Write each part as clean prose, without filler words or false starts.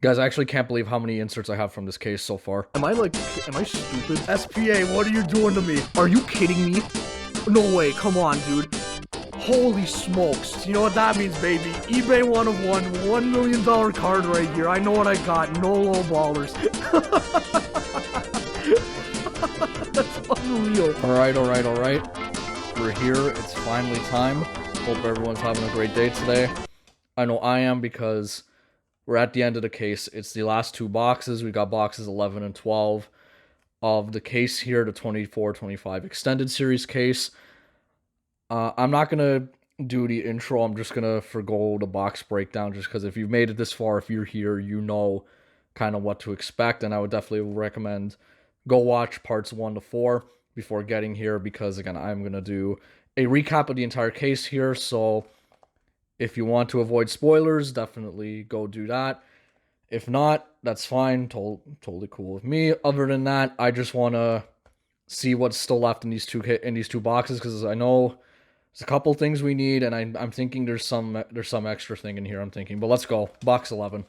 Guys, I actually can't believe how many inserts I have from this case so far. Am I stupid? SPA, what are you doing to me? Are you kidding me? No way, come on, dude. Holy smokes. You know what that means, baby? eBay 1 of 1, $1 million card right here. I know what I got. No low ballers. That's unreal. Alright. We're here. It's finally time. Hope everyone's having a great day today. I know I am because we're at the end of the case. It's the last two boxes. We got boxes 11 and 12 of the case here, the 24-25 extended series case. I'm not going to do the intro. I'm just going to forgo the box breakdown just because if you've made it this far, if you're here, you know kind of what to expect. And I would definitely recommend go watch parts 1 to 4 before getting here because, again, I'm going to do a recap of the entire case here. So if you want to avoid spoilers, definitely go do that. If not, that's fine. Totally cool with me. Other than that, I just want to see what's still left in these two boxes because I know there's a couple things we need, and I'm thinking there's some extra thing in here. I'm thinking, but let's go. Box 11.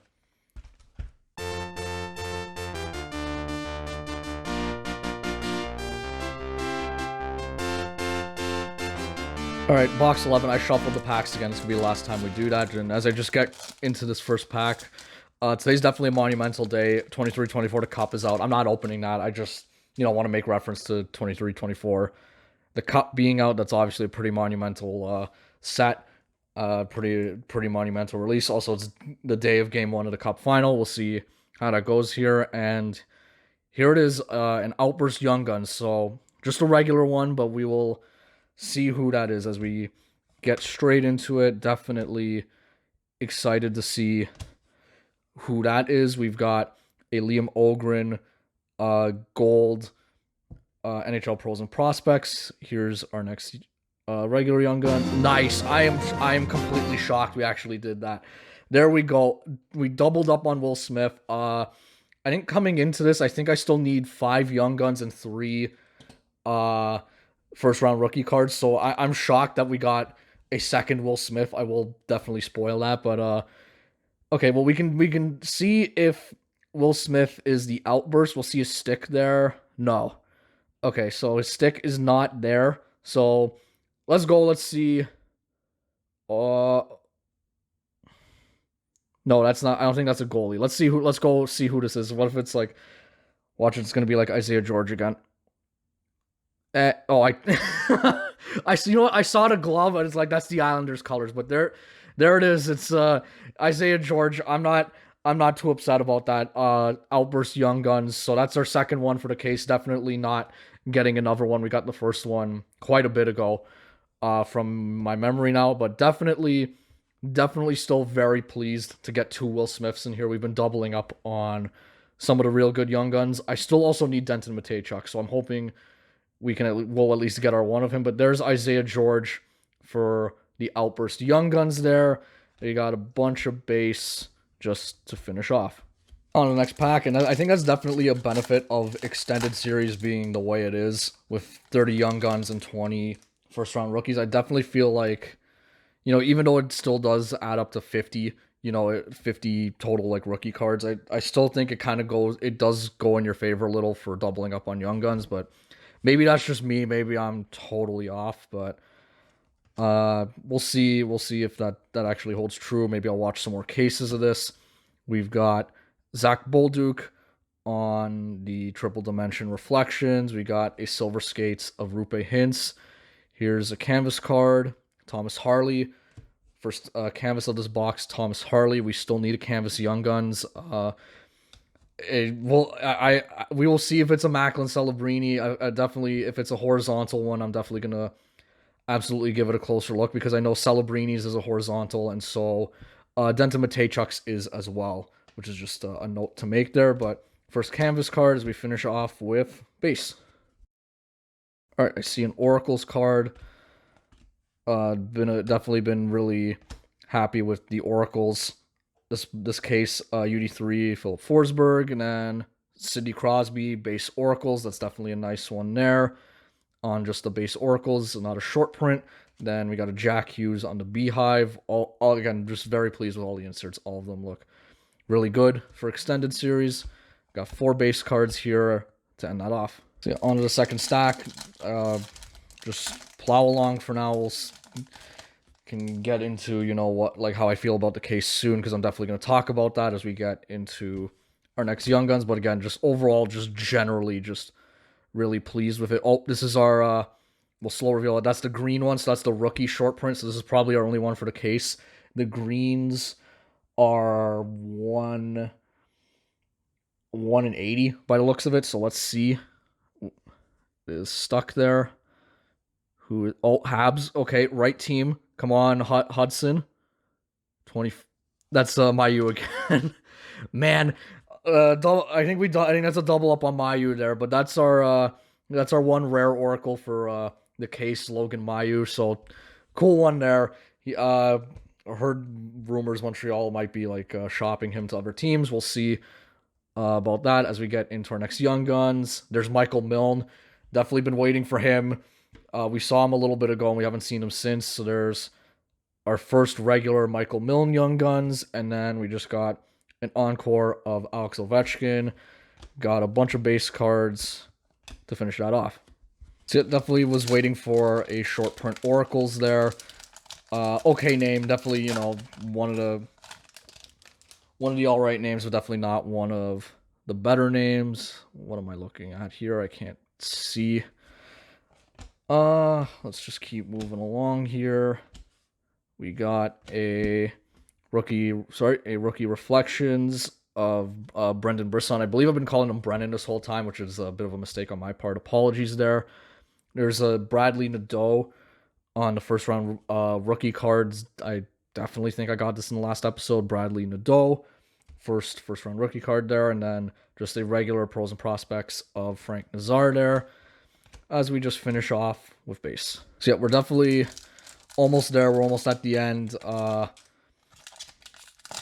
All right, box 11. I shuffled the packs again. This will be the last time we do that. And as I just get into this first pack, today's definitely a monumental day. 23-24, the cup is out. I'm not opening that. I just, want to make reference to 23-24. The cup being out, that's obviously a pretty monumental set. Pretty monumental release. Also, it's the day of game 1 of the cup final. We'll see how that goes here. And here it is, an Outburst Young Guns. So just a regular one, but we will see who that is as we get straight into it. Definitely excited to see who that is. We've got a Liam Ogren gold NHL Pros and Prospects. Here's our next regular Young Gun. Nice. I am completely shocked we actually did that. There we go. We doubled up on Will Smith. I think coming into this, I think I still need 5 Young Guns and 3 first round rookie cards. So I'm shocked that we got a second Will Smith. I will definitely spoil that, but okay, well we can see if Will Smith is the Outburst. We'll see a stick there. No. Okay, so his stick is not there. So let's go. Let's see. No, that's not. I don't think that's a goalie. Let's go see who this is. What if it's like, watch, it's gonna be like Isaiah George again. I I see. You know what? I saw the glove, and it's like that's the Islanders colors. But there it is. It's Isaiah George. I'm not too upset about that. Outburst Young Guns. So that's our second one for the case. Definitely not getting another one. We got the first one quite a bit ago, from my memory now. But definitely still very pleased to get 2 Will Smiths in here. We've been doubling up on some of the real good Young Guns. I still also need Denton Mateychuk, so I'm hoping we'll at least get our one of him. But there's Isaiah George for the Outburst Young Guns there. You got a bunch of base just to finish off. On the next pack, and I think that's definitely a benefit of extended series being the way it is with 30 Young Guns and 20 first round rookies. I definitely feel like, even though it still does add up to 50, 50 total like rookie cards, I still think it does go in your favor a little for doubling up on Young Guns, but maybe that's just me. Maybe I'm totally off, but we'll see. We'll see if that actually holds true. Maybe I'll watch some more cases of this. We've got Zach Bolduc on the Triple Dimension Reflections. We got a Silver Skates of Rupe Hintz. Here's a canvas card, Thomas Harley. First canvas of this box, Thomas Harley. We still need a canvas Young Guns. We will see if it's a Macklin Celebrini. I definitely, if it's a horizontal one, I'm definitely gonna absolutely give it a closer look because I know Celebrini's is a horizontal, and so Denton Mateychuk's is as well, which is just a note to make there. But first canvas card as we finish off with base. All right, I see an Oracles card. Definitely been really happy with the Oracles. This case, UD3 Philip Forsberg, and then Sidney Crosby base Oracles. That's definitely a nice one there on just the base Oracles, not a short print. Then we got a Jack Hughes on the Beehive. All again, just very pleased with all the inserts. All of them look really good for extended series. Got 4 base cards here to end that off. So yeah, on to the second stack. Just plow along for now. We'll can get into, you know, what, like, how I feel about the case soon, because I'm definitely going to talk about that as we get into our next Young Guns. But again, just overall, just generally, just really pleased with it. Oh, this is our, we'll slow reveal it. That's the green one, so that's the rookie short print. So this is probably our only one for the case. The greens are 1 in 80 by the looks of it. So let's see. It is stuck there. Oh, Habs. Okay, right team. Come on, Hudson. 20. That's Mayu again. Man, I think that's a double up on Mayu there, but that's our one rare oracle for the case, Logan Mayu. So cool one there. He heard rumors Montreal might be like shopping him to other teams. We'll see about that as we get into our next Young Guns. There's Michael Milne. Definitely been waiting for him. We saw him a little bit ago, and we haven't seen him since. So there's our first regular Michael Milne Young Guns, and then we just got an encore of Alex Ovechkin. Got a bunch of base cards to finish that off. So it definitely was waiting for a short print Oracles there. Okay name, definitely, you know, one of the all right names, but definitely not one of the better names. What am I looking at here? I can't see. Let's just keep moving along here. We got a rookie reflections of Brendan Brisson. I believe I've been calling him Brennan this whole time, which is a bit of a mistake on my part. Apologies there. There's a Bradley Nadeau on the first round rookie cards. I definitely think I got this in the last episode. Bradley Nadeau, first round rookie card there, and then just a regular pros and prospects of Frank Nazar there, as we just finish off with base. So yeah, we're definitely almost there. We're almost at the end.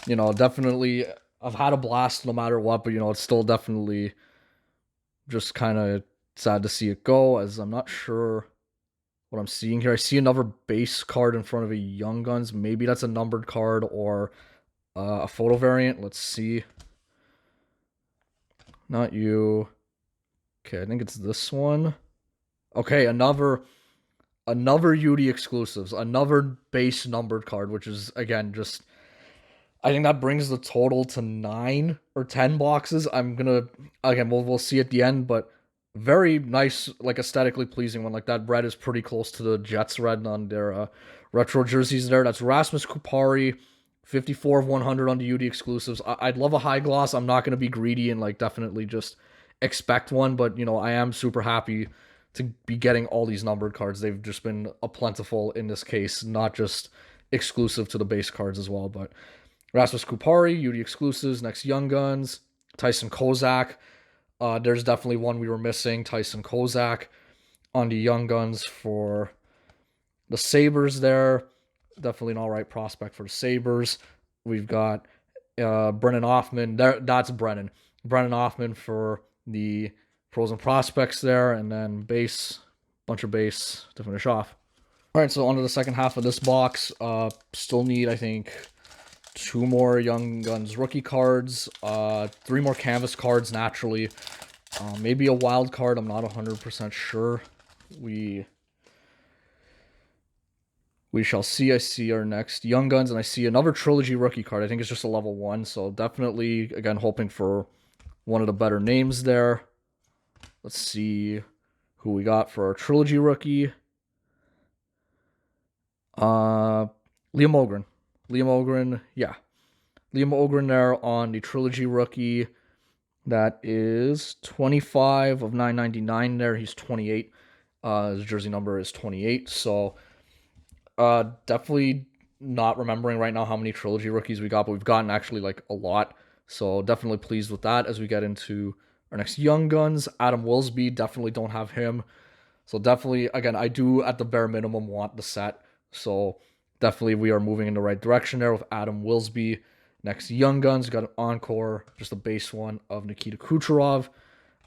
You know, definitely, I've had a blast no matter what, but, you know, it's still definitely just kind of sad to see it go, as I'm not sure what I'm seeing here. I see another base card in front of a Young Guns. Maybe that's a numbered card or a photo variant. Let's see. Not you. Okay, I think it's this one. Okay, another UD exclusives, another base numbered card, which is, again, just, I think that brings the total to 9 or 10 boxes. I'm gonna, again, we'll see at the end, but very nice, like, aesthetically pleasing one. Like, that red is pretty close to the Jets red on their retro jerseys there. That's Rasmus Kupari, 54 of 100 on the UD exclusives. I'd love a high gloss. I'm not gonna be greedy and, like, definitely just expect one, but, you know, I am super happy to be getting all these numbered cards. They've just been a plentiful in this case, not just exclusive to the base cards as well. But Rasmus Kupari, UD exclusives, next Young Guns, Tyson Kozak. There's definitely one we were missing, Tyson Kozak on the Young Guns for the Sabres there. Definitely an all right prospect for the Sabres. We've got Brennan Hoffman. That's Brennan. Brennan Hoffman for the pros and prospects there, and then bunch of base to finish off. All right, so on to the second half of this box. Still need, I think, 2 more Young Guns rookie cards, 3 more canvas cards naturally, maybe a wild card. I'm not 100% sure. We shall see. I see our next Young Guns, and I see another trilogy rookie card. I think it's just a level 1, so definitely, again, hoping for one of the better names there. Let's see who we got for our trilogy rookie. Liam Ogren. Yeah. Liam Ogren there on the trilogy rookie. That is 25 of 999 there. He's 28. His jersey number is 28. So definitely not remembering right now how many trilogy rookies we got, but we've gotten actually like a lot. So definitely pleased with that as we get into our next Young Guns. Adam Wilsby, definitely don't have him. So definitely, again, I do at the bare minimum want the set. So definitely we are moving in the right direction there with Adam Wilsby. Next Young Guns, got an encore, just a base one of Nikita Kucherov.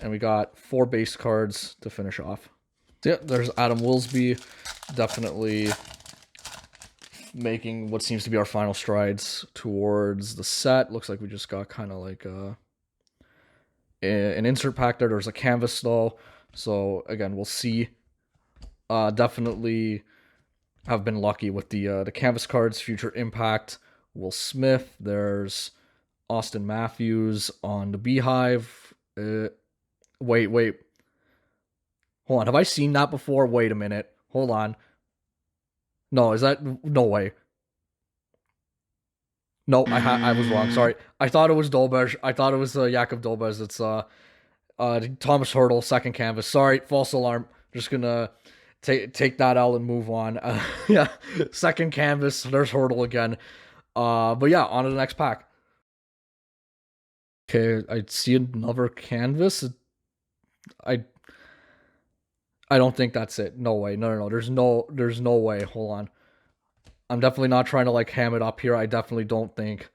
And we got 4 base cards to finish off. So yeah, there's Adam Wilsby. Definitely making what seems to be our final strides towards the set. Looks like we just got kind of like an insert pack there. There's a canvas though. So again, we'll see. Definitely have been lucky with the canvas cards. Future Impact, Will Smith. There's Austin Matthews on the Beehive. Wait. Hold on. Have I seen that before? Wait a minute. Hold on. No, is that no way? No, I was wrong. Sorry. I thought it was Dolbej. I thought it was Yakov Dolbej. It's Thomas Hurdle, second canvas. Sorry, false alarm. Just gonna take that out and move on. Yeah, second canvas. There's Hurdle again. But yeah, on to the next pack. Okay, I see another canvas. I I don't think that's it. No way. No. There's no way. Hold on. I'm definitely not trying to like ham it up here. I definitely don't think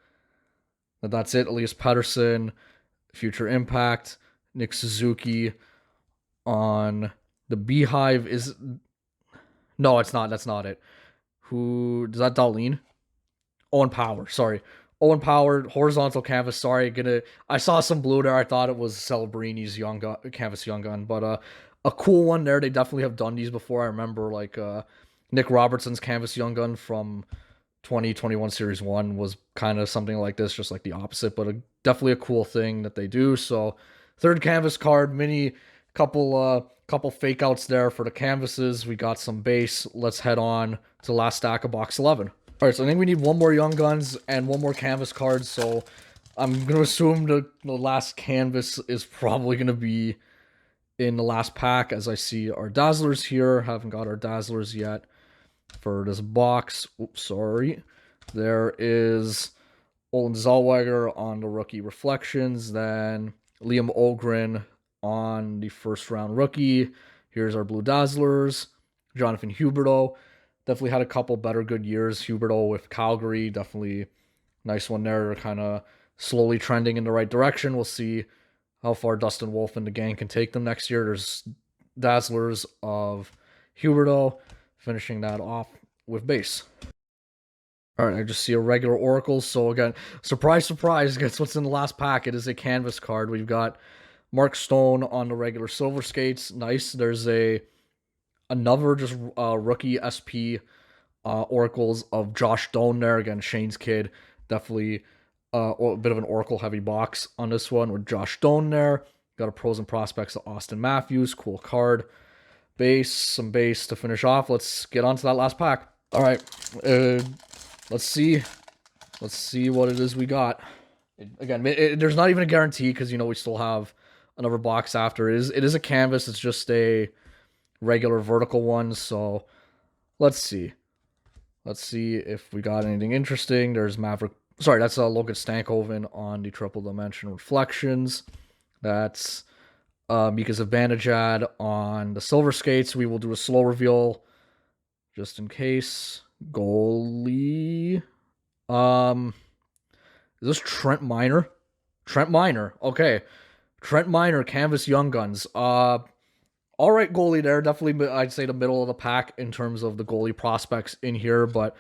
that that's it. Elias Pettersson, Future Impact, Nick Suzuki on the Beehive is no, it's not. That's not it. Who does that? Darlene? Owen Power. Sorry, Owen Power. Horizontal canvas. Sorry, I saw some blue there. I thought it was Celebrini's young gun, canvas young gun, but a cool one there. They definitely have done these before. I remember like Nick Robertson's canvas young gun from 2021 Series 1 was kind of something like this, just like the opposite, but definitely a cool thing that they do. So, third canvas card, mini couple fake outs there for the canvases. We got some base. Let's head on to the last stack of box 11. All right, so I think we need one more Young Guns and one more canvas card, so I'm going to assume the last canvas is probably going to be in the last pack, as I see our Dazzlers here. Haven't got our Dazzlers yet for this box. Oops, sorry. There is Olin Zellweger on the rookie reflections, then Liam Ogren on the first round rookie. Here's our Blue Dazzlers. Jonathan Huberdeau. Definitely had a couple better good years. Huberdeau with Calgary. Definitely nice one there. Kind of slowly trending in the right direction. We'll see how far Dustin Wolf and the gang can take them next year. There's Dazzlers of Huberdeau. Finishing that off with base. All right, I just see a regular Oracle. So again, surprise, surprise, guess what's in the last pack? It is a canvas card. We've got Mark Stone on the regular silver skates. Nice. There's another just rookie SP Oracles of Josh Doan there. Again, Shane's kid. Definitely a bit of an Oracle heavy box on this one with Josh Doan there. Got a pros and prospects of Austin Matthews. Cool card. Some base to finish off. Let's get on to that last pack. All right. Let's see what it is we got. Again, there's not even a guarantee because, we still have another box after. It is a canvas. It's just a regular vertical one. So let's see. Let's see if we got anything interesting. There's Maverick. Sorry, that's Logan Stankoven on the triple dimension reflections. That's Mika Zibanejad on the silver skates. We will do a slow reveal just in case. Goalie. Is this Trent Miner? Trent Miner. Okay. Trent Miner, canvas Young Guns. All right, goalie there. Definitely, I'd say the middle of the pack in terms of the goalie prospects in here. But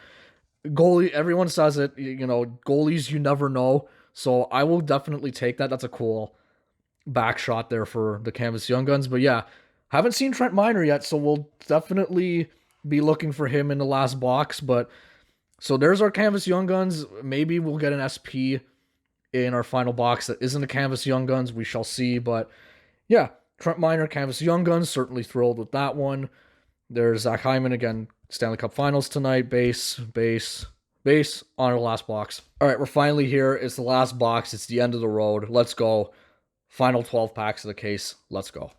goalie, everyone says it. Goalies, you never know. So I will definitely take that. That's a cool back shot there for the canvas Young Guns. But yeah, haven't seen Trent Miner yet. So we'll definitely be looking for him in the last box. But so there's our canvas Young Guns. Maybe we'll get an SP in our final box that isn't a canvas Young Guns. We shall see. But yeah, Trent Miner, canvas Young Guns. Certainly thrilled with that one. There's Zach Hyman again. Stanley Cup Finals tonight. Base on our last box. All right, we're finally here. It's the last box. It's the end of the road. Let's go. Final 12 packs of the case. Let's go.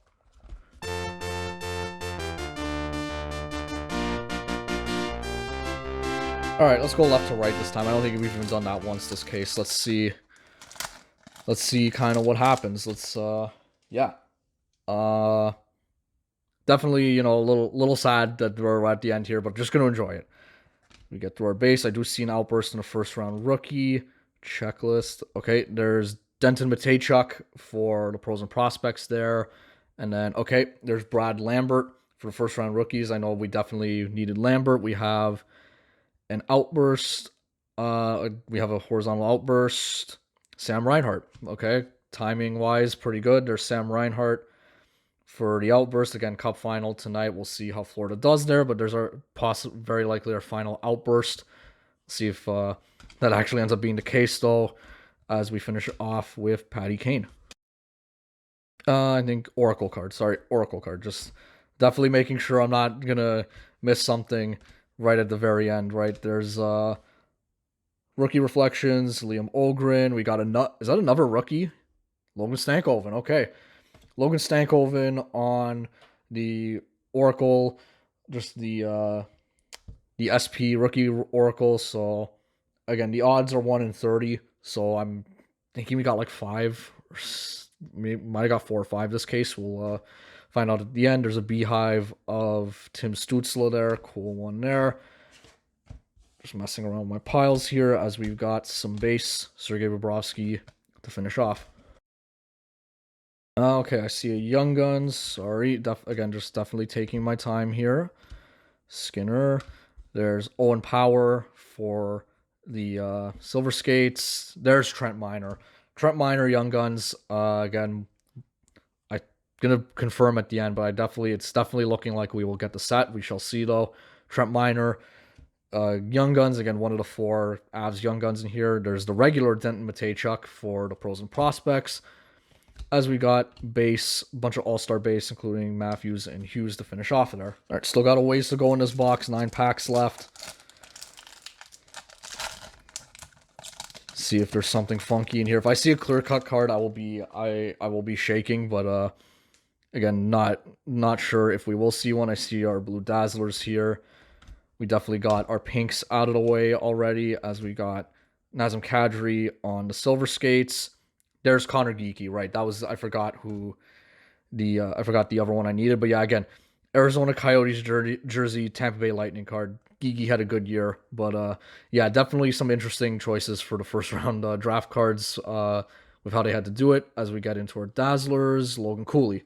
All right, let's go left to right this time. I don't think we've even done that once this case. Let's see kind of what happens. Yeah. Definitely, a little sad that we're at the end here, but just going to enjoy it. We get through our base. I do see an outburst in the first round rookie. Checklist. Okay, there's Denton Matejchuk for the pros and prospects there. And then, okay, there's Brad Lambert for the first round rookies. I know we definitely needed Lambert. We have An outburst. We have a horizontal outburst. Sam Reinhart. Okay, timing wise, pretty good. There's Sam Reinhart for the outburst. Again, cup final tonight. We'll see how Florida does there, but there's our very likely our final outburst. See if that actually ends up being the case, though, as we finish off with Patty Kane. I think Oracle card. Sorry, Oracle card. Just definitely making sure I'm not gonna miss something right at the very end. Right there's rookie reflections. Liam Ogren. We got is that another rookie? Logan Stankoven. Okay, Logan Stankoven on the Oracle. Just the SP rookie Oracle. So again, the odds are 1 in 30. So I'm thinking we got like 5. Might have got 4 or 5 this case. We'll find out at the end. There's a beehive of Tim Stutzla there. Cool one there. Just messing around with my piles here as we've got some base Sergei Bobrovsky to finish off. Okay, I see a Young Guns. Sorry. Again, just definitely taking my time here. Skinner. There's Owen Power for the Silver Skates. There's Trent Miner. Trent Miner, Young Guns. Again, I'm gonna confirm at the end, but it's definitely looking like we will get the set. We shall see though. Trent Miner, Young Guns. Again, one of the 4 Avs Young Guns in here. There's the regular Denton Mateychuk for the pros and prospects. As we got base, a bunch of all-star base, including Matthews and Hughes to finish off of there. All right, still got a ways to go in this box. 9 packs left. See if there's something funky in here. If I see a clear-cut card, I will be shaking, but again, not sure if we will see one. I see our blue Dazzlers here. We definitely got our pinks out of the way already, as we got Nazem Kadri on the Silver Skates. There's Connor Geeky, right? That was, I forgot the other one I needed. But yeah, again, Arizona Coyotes jersey, Tampa Bay Lightning card. Geeky had a good year. But yeah, definitely some interesting choices for the first round draft cards with how they had to do it. As we get into our Dazzlers, Logan Cooley.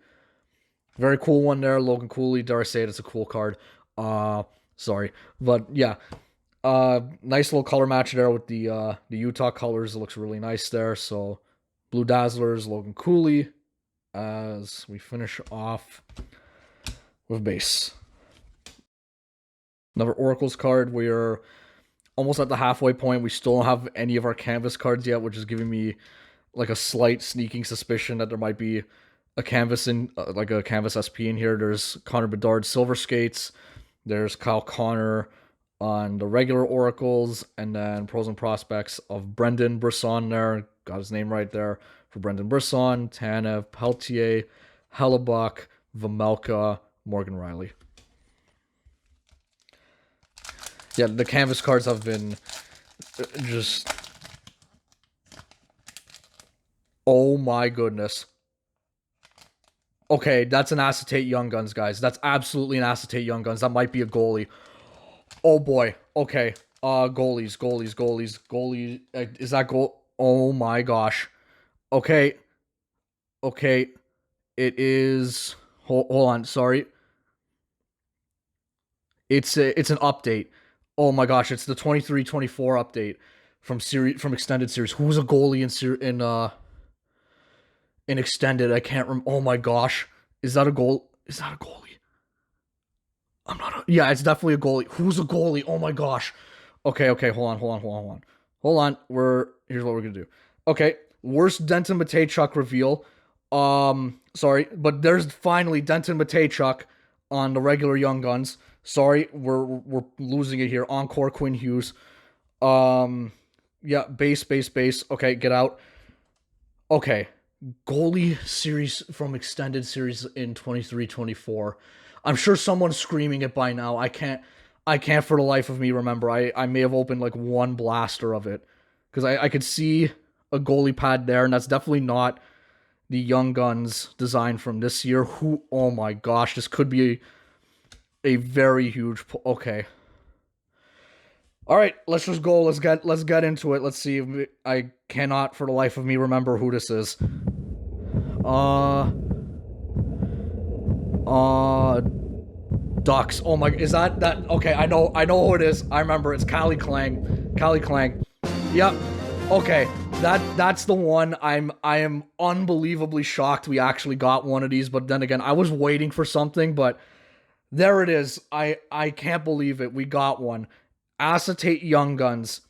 Very cool one there, Logan Cooley. Dare I say it, it's a cool card. Sorry. But yeah, nice little color match there with the Utah colors. It looks really nice there. So Blue Dazzlers, Logan Cooley, as we finish off with base. Another Oracles card. We are almost at the halfway point. We still don't have any of our canvas cards yet, which is giving me like a slight sneaking suspicion that there might be a canvas in like a canvas SP in here. There's Connor Bedard Silver Skates. There's Kyle Connor on the regular Oracles, and then pros and prospects of Brendan Brisson there. Got his name right there for Brendan Brisson, Tanev, Peltier, Hellebuck, Vejmelka, Morgan Riley. Yeah, the canvas cards have been just... Oh my goodness. Okay, that's an acetate Young Guns, guys. That's absolutely an acetate Young Guns. That might be a goalie. Oh boy. Okay. Goalies. Is that goal? Oh my gosh. Okay. It is. Hold on. Sorry. It's an update. Oh my gosh. It's the 23-24 update from extended series. Who's a goalie in extended? I can't remember. Oh my gosh. Is that a goal? Is that a goalie? I'm not. Yeah, it's definitely a goalie. Who's a goalie? Oh my gosh. Okay. Hold on. Here's what we're gonna do. Okay, worst Denton Mateychuk reveal. Sorry, but there's finally Denton Mateychuk on the regular Young Guns. Sorry, we're losing it here. Encore Quinn Hughes. Yeah, base. Okay, get out. Okay, goalie series from extended series in 23-24. I'm sure someone's screaming it by now. I can't for the life of me remember. I may have opened like one blaster of it, because I could see a goalie pad there, and that's definitely not the Young Guns design from this year. Oh my gosh, this could be a very huge... Okay. All right, let's just go. Let's get into it. Let's see. I cannot for the life of me remember who this is. Ducks. Oh my, is that? Okay, I know who it is. I remember. It's Callie Clang. Callie Clang. Yep. Okay, that's the one. I am unbelievably shocked we actually got one of these. But then again, I was waiting for something. But there it is. I can't believe it. We got one. Acetate Young Guns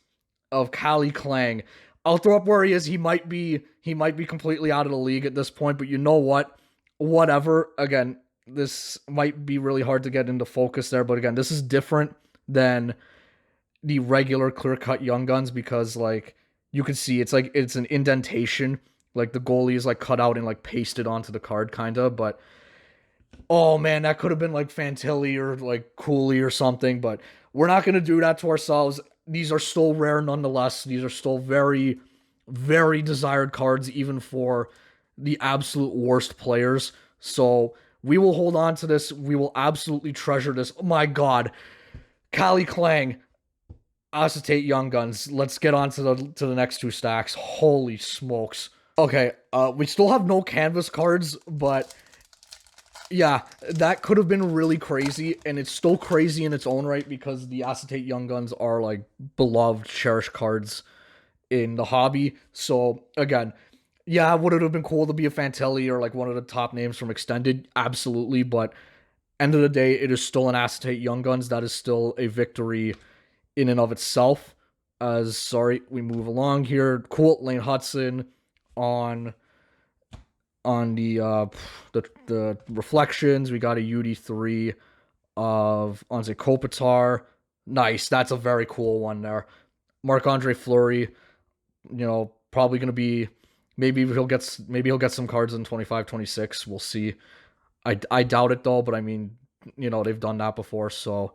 of Callie Clang. I'll throw up where he is. He might be completely out of the league at this point. But you know what? Whatever. Again, this might be really hard to get into focus there. But again, this is different than the regular clear cut Young Guns because like you can see it's like it's an indentation. Like the goalie is like cut out and like pasted onto the card, kinda. But oh man, that could have been like Fantilli or like Cooley or something. But we're not gonna do that to ourselves. These are still rare nonetheless. These are still very, very desired cards, even for the absolute worst players. So we will hold on to this. We will absolutely treasure this. Oh my god. Callie Clang, acetate Young Guns. Let's get on to the next two stacks. Holy smokes. Okay, we still have no canvas cards, but yeah, that could have been really crazy, and it's still crazy in its own right because the acetate Young Guns are like beloved, cherished cards in the hobby. So again, yeah, would it have been cool to be a Fantilli or like one of the top names from Extended? Absolutely, but end of the day, it is still an acetate Young Guns. That is still a victory in and of itself. As sorry, we move along here. Cool, Lane Hudson on the reflections. We got a UD3 of Anze Kopitar. Nice, that's a very cool one there. Marc-Andre Fleury, probably gonna be maybe he'll get some cards in 25, 26. We'll see. I doubt it though, but I mean, they've done that before, so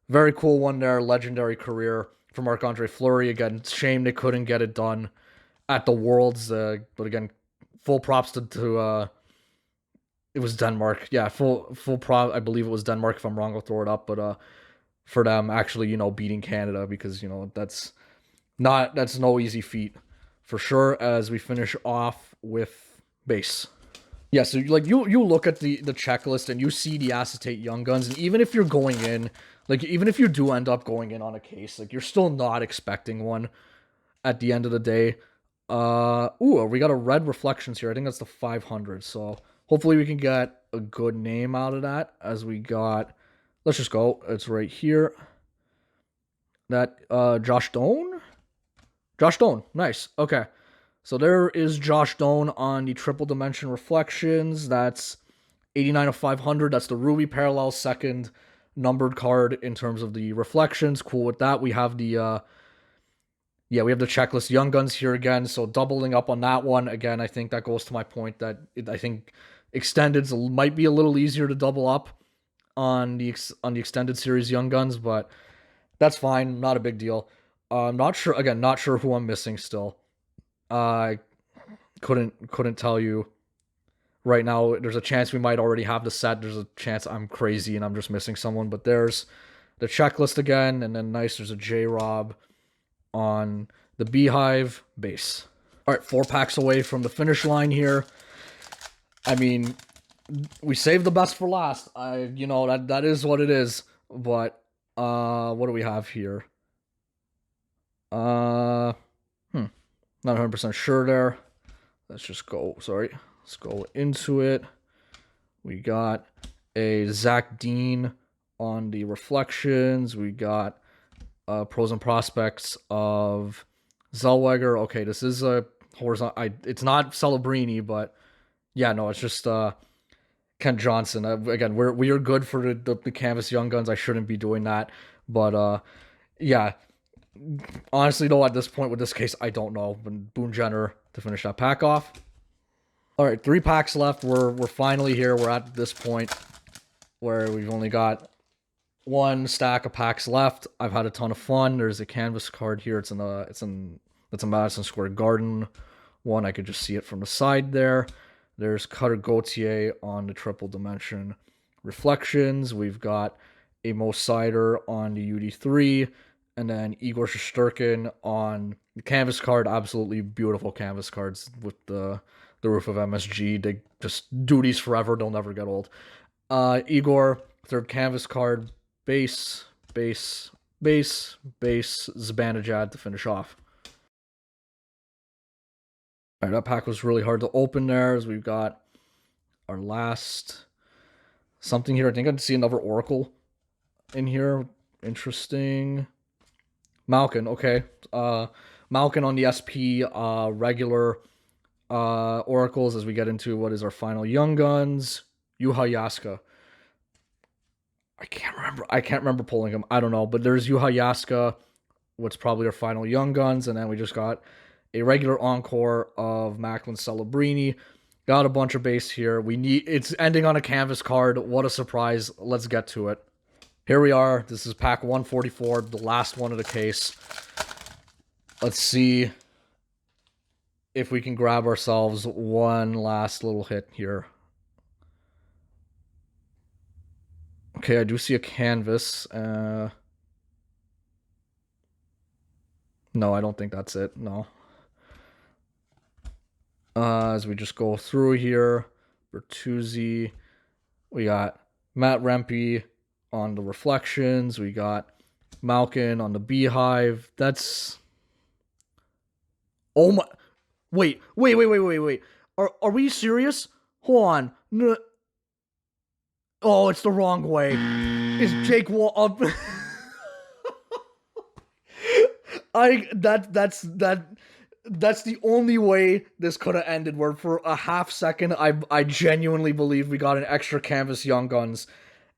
very cool one there. Legendary career for Marc-Andre Fleury. Again, shame they couldn't get it done at the Worlds, but again, full props to it was Denmark. Yeah, full prop. I believe it was Denmark. If I'm wrong, I'll throw it up. But for them actually, beating Canada because that's no easy feat for sure. As we finish off with base. Yeah, so like you look at the checklist and you see the acetate Young Guns, and even if you're going in, like even if you do end up going in on a case, like you're still not expecting one at the end of the day. Ooh, we got a red reflections here. I think that's the 500. So hopefully we can get a good name out of that. As we got, let's just go. It's right here. That Josh Doan. Josh Doan, nice. Okay. So there is Josh Doan on the triple dimension reflections. That's 89 of 500. That's the Ruby parallel second numbered card in terms of the reflections. Cool with that. We have the we have the checklist Young Guns here again. So doubling up on that one again. I think that goes to my point that I think extendeds might be a little easier to double up on the extended series Young Guns, but that's fine. Not a big deal. Not sure. Again, not sure who I'm missing still. I couldn't tell you right now. There's a chance we might already have the set. There's a chance I'm crazy and I'm just missing someone. But there's the checklist again, and then nice. There's a J-Rob on the Beehive base. All right, 4 packs away from the finish line here. I mean, we saved the best for last. That is what it is. But what do we have here? Not 100% sure there. Let's just go. Sorry. Let's go into it. We got a Zach Dean on the reflections. We got pros and prospects of Zellweger. Okay, this is a horizontal. It's not Celebrini, but yeah, no, it's just Kent Johnson. Again, we are good for the canvas Young Guns. I shouldn't be doing that, but yeah. Honestly, though, at this point with this case, I don't know. But Boone Jenner to finish that pack off. All right, 3 packs left. We're finally here. We're at this point where we've only got 1 stack of packs left. I've had a ton of fun. There's a canvas card here. It's a Madison Square Garden one. I could just see it from the side there. There's Cutter Gauthier on the triple dimension reflections. We've got a Mo Sider on the UD3. And then Igor Shesterkin on the canvas card. Absolutely beautiful canvas cards with the roof of MSG. They just do these forever. They'll never get old. Igor Third canvas card, base, base, base, base, Zibanejad to finish off. All right, that pack was really hard to open there, as we've got our last something here. I think I can see another Oracle in here. Interesting. Malkin, okay. Malkin on the SP, regular Oracles as we get into what is our final Young Guns. Yuha Yaska. I can't remember pulling him. I don't know, but there's Yuha Yaska, what's probably our final Young Guns, and then we just got a regular encore of Macklin Celebrini. Got a bunch of base here. It's ending on a canvas card. What a surprise. Let's get to it. Here we are. This is pack 144, the last one of the case. Let's see if we can grab ourselves one last little hit here. Okay, I do see a canvas. No, I don't think that's it. No. As we just go through here, Bertuzzi. We got Matt Rempe on the reflections. We got Malkin on the beehive. That's... Oh my... Wait. Are we serious? Hold on. No. Oh, it's the wrong way. Is Jake Wall up? That's the only way this could have ended, where for a half second I genuinely believed we got an extra canvas Young Guns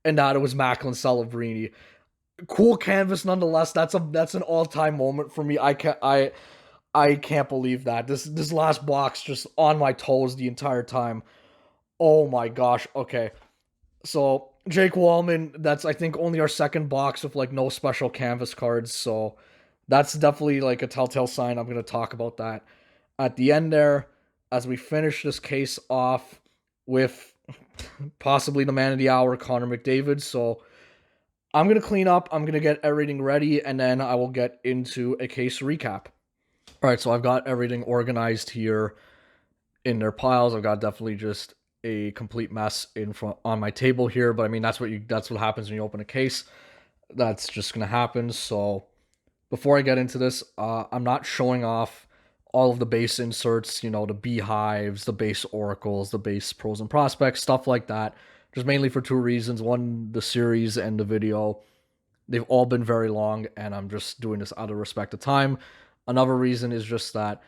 and that it was Macklin Celebrini. Cool canvas nonetheless. That's an all-time moment for me. I can't believe that. This last box just on my toes the entire time. Oh my gosh. Okay. So Jake Wallman, that's I think only our second box with like no special canvas cards, so that's definitely like a telltale sign. I'm going to talk about that at the end there as we finish this case off with possibly the man of the hour, Connor McDavid. So I'm going to clean up, I'm going to get everything ready, and then I will get into a case recap. All right, so I've got everything organized here in their piles. I've got definitely just a complete mess in front on my table here, but I mean that's what happens when you open a case. That's just going to happen. So before I get into this, I'm not showing off all of the base inserts, you know, the beehives, the base oracles, the base pros and prospects, stuff like that. Just mainly for two reasons. One, the series and the video, they've all been very long, and I'm just doing this out of respect of time. Another reason is just that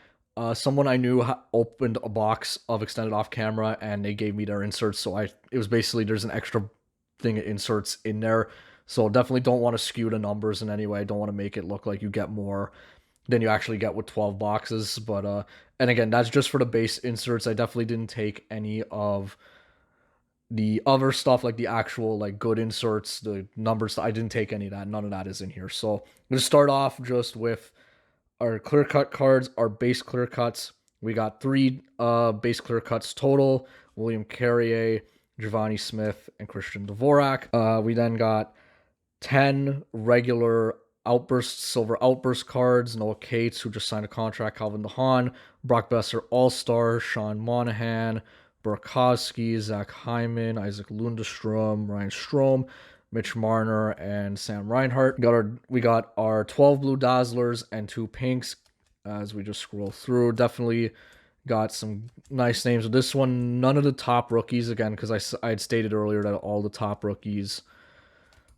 someone I knew opened a box of extended off camera, and they gave me their inserts. So it was basically, there's an extra thing of inserts in there. So definitely don't want to skew the numbers in any way. Don't want to make it look like you get more than you actually get with 12 boxes. But and again, that's just for the base inserts. I definitely didn't take any of the other stuff, like the actual like good inserts, the numbers. I didn't take any of that. None of that is in here. So I'm going to start off just with our clear cut cards, our base clear cuts. We got 3 base clear cuts total: William Carrier, Giovanni Smith, and Christian Dvorak. We then got 10 regular Outburst, Silver Outburst cards: Noah Cates, who just signed a contract, Calvin DeHaan, Brock Besser All-Star, Sean Monahan, Burakovsky, Zach Hyman, Isaac Lundestrom, Ryan Strome, Mitch Marner, and Sam Reinhart. We got our 12 blue Dazzlers and 2 pinks as we just scroll through. Definitely got some nice names with this one. None of the top rookies, again, because I had stated earlier that all the top rookies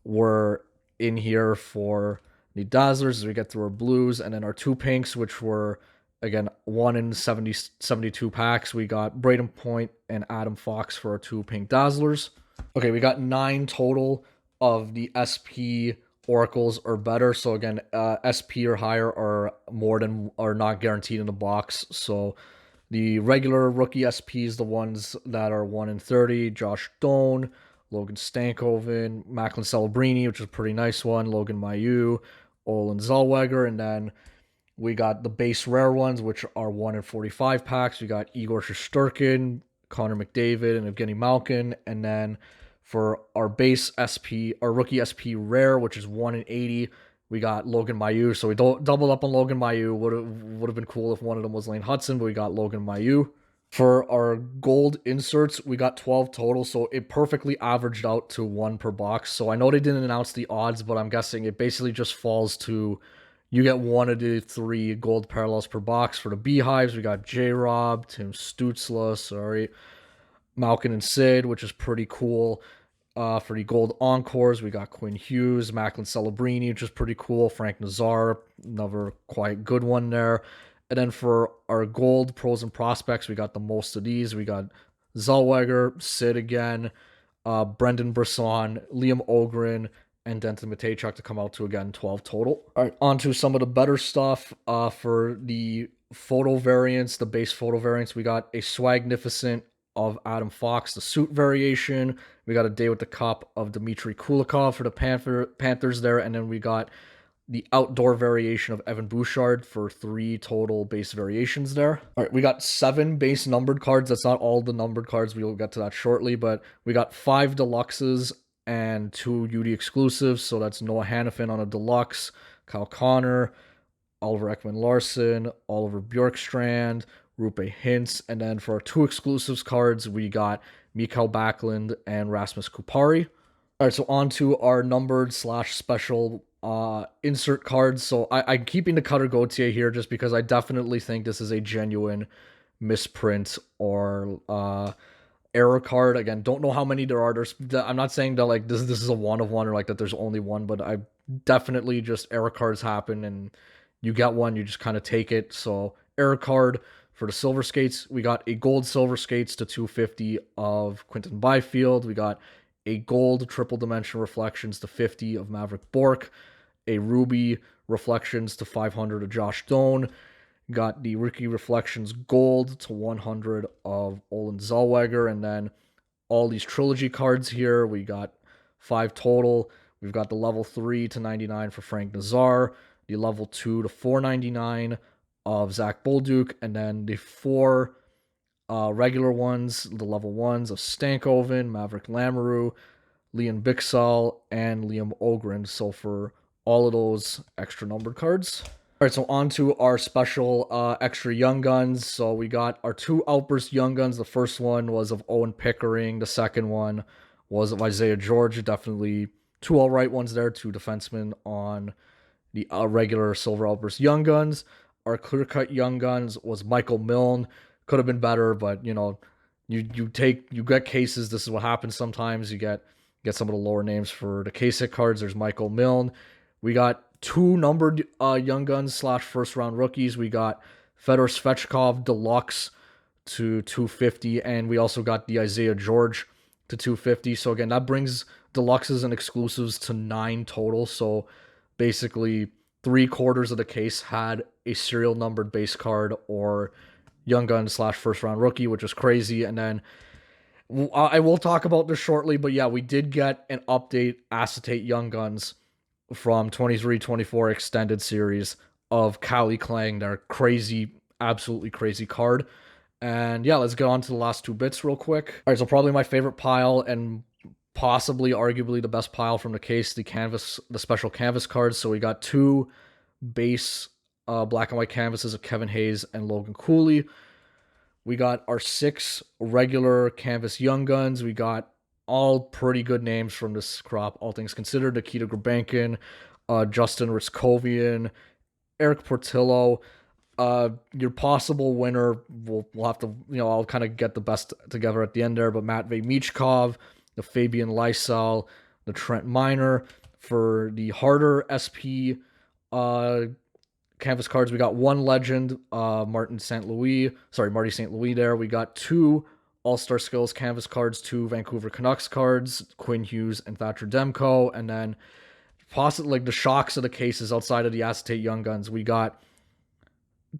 were in here for the Dazzlers as we get through our blues, and then our 2 pinks, which were, again, 1 in 72 packs. We got Braden Point and Adam Fox for our 2 pink Dazzlers. Okay, we got 9 total of the SP Oracles or better. So again, SP or higher are not guaranteed in the box. So the regular rookie SPs, the ones that are 1 in 30, Josh Doan, Logan Stankoven, Macklin Celebrini, which is a pretty nice one, Logan Mailloux, Olin Zellweger, and then we got the base rare ones, which are 1 in 45 packs. We got Igor Shesterkin, Connor McDavid, and Evgeny Malkin. And then for our base SP, our rookie SP rare, which is 1 in 80, we got Logan Mailloux. So we doubled up on Logan Mailloux. Would have been cool if one of them was Lane Hudson, but we got Logan Mailloux. For our gold inserts, we got 12 total, so it perfectly averaged out to one per box. So I know they didn't announce the odds, but I'm guessing it basically just falls to you get one of the three gold parallels per box. For the Beehives, we got J Rob, Tim Stutzla, sorry, Malkin and Sid, which is pretty cool. For the gold encores, we got Quinn Hughes, Macklin Celebrini, which is pretty cool. Frank Nazar, another quite good one there. And then for our gold pros and prospects, we got the most of these. We got Zellweger, Sid again, Brendan Brisson, Liam Ogren, and Denton Matejchuk to come out to again 12 total. All right, on to some of the better stuff. For the photo variants, the base photo variants, we got a Swagnificent of Adam Fox, the suit variation. We got a Day with the Cup of Dmitry Kulikov for the Panthers there, and then we got the outdoor variation of Evan Bouchard for 3 total base variations there. All right, we got 7 base numbered cards. That's not all the numbered cards. We will get to that shortly, but we got 5 deluxes and 2 UD exclusives. So that's Noah Hannafin on a deluxe, Kyle Connor, Oliver Ekman Larson, Oliver Bjorkstrand, Rupe Hintz, and then for our 2 exclusives cards, we got Mikael Backlund and Rasmus Kupari. All right, so on to our numbered slash special insert cards. So I'm keeping the Cutter Gauthier here just because I definitely think this is a genuine misprint or error card. Again, don't know how many there are. I'm not saying that like this is a one of one or like that there's only one, but I definitely just error cards happen and you get one, you just kind of take it. So error card for the silver skates, we got a gold silver skates to 250 of Quinton Byfield. We got a gold triple dimension reflections to 50 of Maverick Bork, a ruby reflections to 500 of Josh Doan. Got the rookie reflections gold to 100 of Olin Zellweger, and then all these trilogy cards here. We got 5 total. We've got the level 3 to 99 for Frank Nazar, the level 2 to 499 of Zach Bolduc, and then the 4 regular ones, the level 1s of Stankoven, Maverick Lamoureux, Liam Bixall, and Liam Ogren. So for all of those extra numbered cards. All right, so on to our special extra Young Guns. So we got our 2 Outburst Young Guns. The first one was of Owen Pickering. The second one was of Isaiah George. Definitely 2 all right ones there, 2 defensemen on the regular Silver Outburst Young Guns. Our clear cut Young Guns was Michael Milne. Could have been better, but you know, you get cases. This is what happens sometimes. You get some of the lower names for the case hit cards. There's Michael Milne. We got 2 numbered Young Guns slash first round rookies. We got Fedor Svechkov Deluxe to 250, and we also got the Isaiah George to 250. So again, that brings deluxes and exclusives to 9 total. So basically 3/4 of the case had a serial numbered base card or Young Gun slash first round rookie, which is crazy. And then I will talk about this shortly, but yeah, we did get an update acetate Young Guns from 23-24 extended series of Cali Klang, their crazy, absolutely crazy card. And yeah, let's get on to the last 2 bits real quick. All right, so probably my favorite pile and possibly arguably the best pile from the case, the special canvas cards. So we got 2 base black and white canvases of Kevin Hayes and Logan Cooley. We got our 6 regular canvas Young Guns. We got all pretty good names from this crop, all things considered. Nikita Grabankin, Justin Riskovian, Eric Portillo. Your possible winner, we'll have to, I'll kind of get the best together at the end there, but Matvey Michkov, the Fabian Lysell, the Trent Miner. For the harder SP canvas cards, we got 1 legend, Marty St. Louis there. We got 2 All-Star Skills canvas cards, 2 Vancouver Canucks cards, Quinn Hughes and Thatcher Demko, and then possibly like the shocks of the cases outside of the acetate Young Guns. We got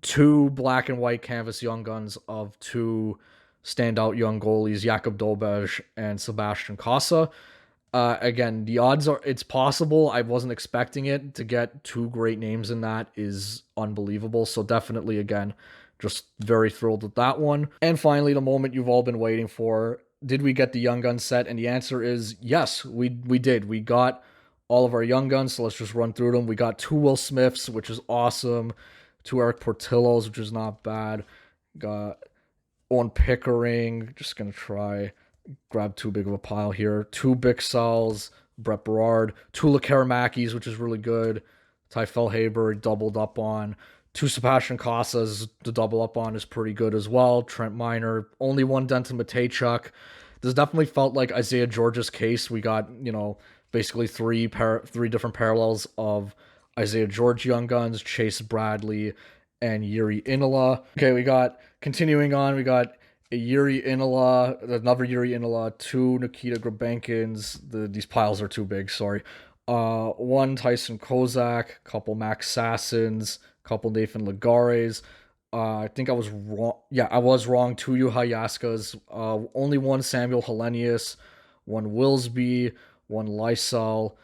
2 black and white canvas Young Guns of 2 standout young goalies, Jakub Dobej and Sebastian Casa. Again, the odds are, it's possible. I wasn't expecting it. To get 2 great names in that is unbelievable. So definitely, again, just very thrilled with that one. And finally, the moment you've all been waiting for. Did we get the Young Gun set? And the answer is yes, we did. We got all of our Young Guns, so let's just run through them. We got 2 Will Smiths, which is awesome. 2 Eric Portillos, which is not bad. Got On Pickering, just gonna try grab too big of a pile here. Two Big Cells, Brett Berard, two Lekaramakis, which is really good. Typhel Haber doubled up on. Two Sebastian Casas to double up on is pretty good as well. Trent Miner, only one Denton Matejchuk. This definitely felt like Isaiah George's case. We got, basically three different parallels of Isaiah George Young Guns, Chase Bradley, and Yuri Inola. Okay, we got continuing on. We got a Yuri Inola, another Yuri Inola, two Nikita Grabenkins. These piles are too big. Sorry. One Tyson Kozak, couple Max Sassins, couple Nathan Lagares. I think I was wrong. Yeah, I was wrong. Two Yuhayaskas. Only one Samuel Hellenius, one Willsby, one Lysel,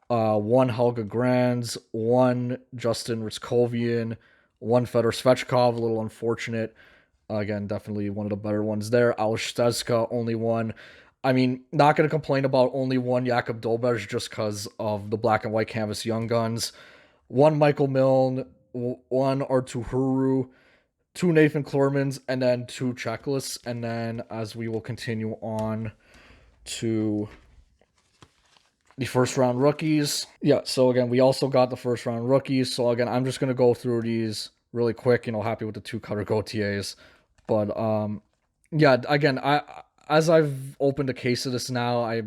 one Helga Grands, one Justin Ritskovian, one Fedor Svechkov, a little unfortunate. Again, definitely one of the better ones there. Alex Stezka, only one. I mean, not going to complain about only one Jakub Dobej just because of the black and white canvas Young Guns. One Michael Milne, one Artur Huru, two Nathan Klurmans, and then two checklists. And then as we will continue on to the first round rookies. Yeah, so again, we also got the first round rookies. So again, I'm just going to go through these really quick, happy with the two Cutter Gauthiers. But yeah, again, as I've opened a case of this now, I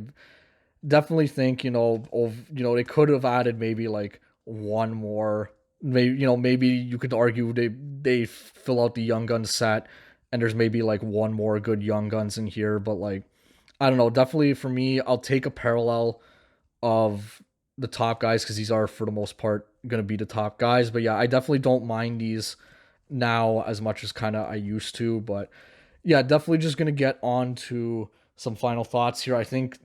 definitely think, they could have added maybe like one more. Maybe you could argue they fill out the Young Guns set and there's maybe like one more good Young Guns in here, but like I don't know, definitely for me, I'll take a parallel of the top guys because these are for the most part going to be the top guys. But yeah, I definitely don't mind these now as much as kind of I used to. But yeah, definitely just going to get on to some final thoughts here. I think,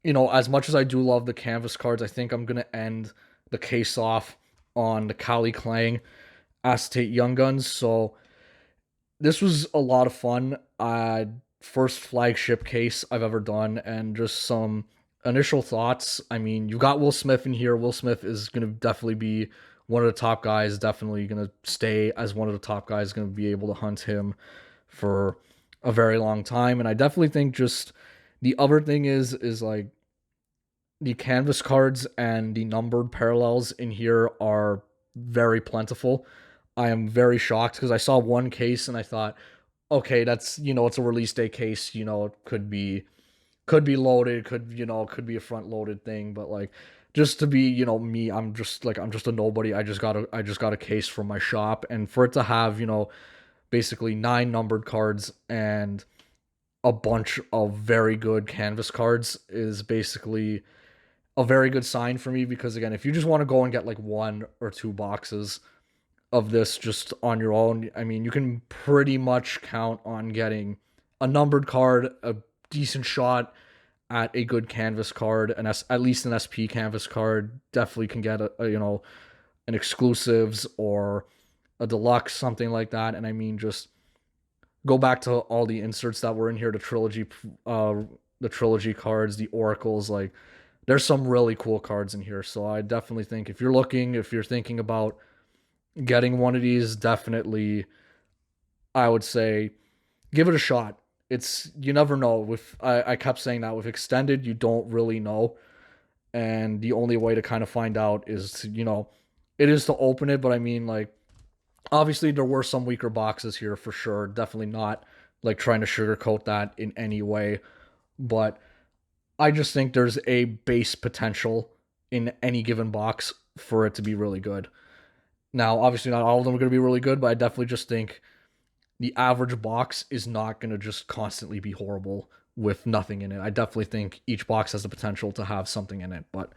as much as I do love the canvas cards, I think I'm going to end the case off on the Kali Klang Acetate Young Guns. So this was a lot of fun. First flagship case I've ever done, and just some initial thoughts. I mean, you got Will Smith in here. Will Smith is going to definitely be one of the top guys, definitely going to stay as one of the top guys, going to be able to hunt him for a very long time. And I definitely think just the other thing is like the canvas cards and the numbered parallels in here are very plentiful. I am very shocked because I saw one case and I thought, okay, that's, it's a release day case, it could be loaded, could be a front loaded thing, but like just to be, me, I'm just a nobody. I just got a case from my shop, and for it to have, basically 9 numbered cards and a bunch of very good canvas cards is basically a very good sign for me, because again, if you just want to go and get like 1 or 2 boxes of this just on your own, I mean, you can pretty much count on getting a numbered card, a decent shot at a good canvas card, and at least an SP canvas card. Definitely can get an exclusives or a deluxe, something like that. And I mean, just go back to all the inserts that were in here, the trilogy cards, the oracles, like there's some really cool cards in here. So I definitely think if you're thinking about getting one of these, definitely I would say give it a shot. You never know. I kept saying that with extended, you don't really know. And the only way to kind of find out is it is to open it. But I mean, like, obviously there were some weaker boxes here for sure. Definitely not like trying to sugarcoat that in any way. But I just think there's a base potential in any given box for it to be really good. Now, obviously not all of them are going to be really good, but I definitely just think the average box is not going to just constantly be horrible with nothing in it. I definitely think each box has the potential to have something in it. But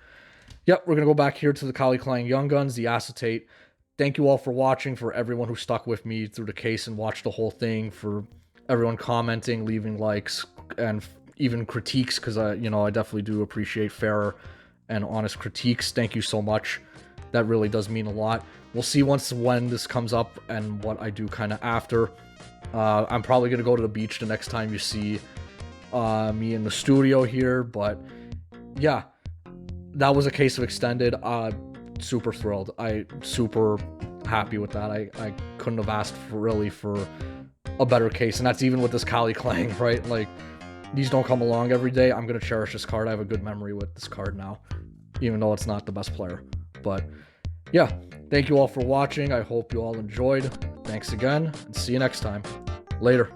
yep, we're going to go back here to the Kali Klang Young Guns, the acetate. Thank you all for watching, for everyone who stuck with me through the case and watched the whole thing, for everyone commenting, leaving likes, and even critiques, because I definitely do appreciate fair and honest critiques. Thank you so much. That really does mean a lot. We'll see when this comes up and what I do kind of after. I'm probably going to go to the beach the next time you see me in the studio here. But yeah, that was a case of extended. Super thrilled. Super happy with that. I couldn't have asked for a better case, and that's even with this Kali Klang, right? Like, these don't come along every day. I'm gonna cherish this card. I have a good memory with this card now, even though it's not the best player. But yeah, thank you all for watching. I hope you all enjoyed. Thanks again, and see you next time. Later.